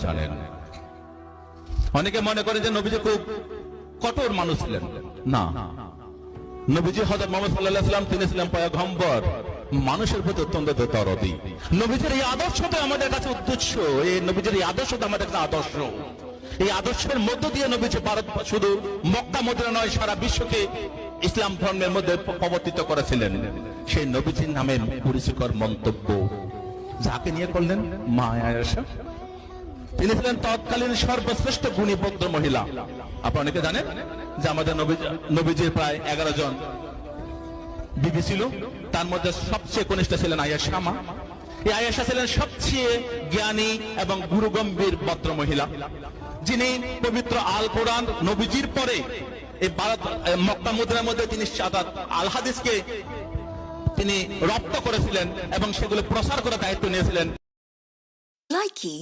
জানেন। অনেকে মনে করে যে নবীজি খুব কঠোর মানুষ ছিলেন। না, নবীজি হযরত মুহাম্মদ সাল্লাল্লাহু আলাইহি ওয়াসাল্লাম তিনি ছিলেন পয়গম্বর, মানুষের প্রতি অত্যন্ত দরদী। নবীজির এই আদর্শটা আমাদের কাছে উদ্দেশ্য, এই নবীজির এই আদর্শটা আমাদের কাছে আদর্শ। এই আদর্শের মধ্য দিয়ে নবীজি ভারত শুধু মক্কা মদিনা নয়, সারা বিশ্বকে ইসলাম ধর্মের মধ্যে প্রবর্তিত করেছিলেন। সেই নবীজির নামে কুরুচিকর মন্তব্য যাকে নিয়ে করলেন, মা আয়েশা। তিনি ছিলেন তৎকালীন সর্বশ্রেষ্ঠ গুণী ভদ্র মহিলা। আপনারা অনেকে জানেন যে আমাদের নবীজির প্রায় 11 জন বিবি ছিল, তার মধ্যে সবচেয়ে কনিষ্ঠ ছিলেন আয়েশা মা। এই আয়েশা ছিলেন সবচেয়ে জ্ঞানী এবং গুরুগম্ভীর ভদ্র মহিলা, যিনি পবিত্র আল কোরআন নবীজির পরে এই ভারত মক্কা মদিনার মধ্যে তিনি আল হাদিসকে তিনি রপ্ত করেছিলেন এবং সেগুলো প্রসার করার দায়িত্ব নিয়েছিলেন। Likey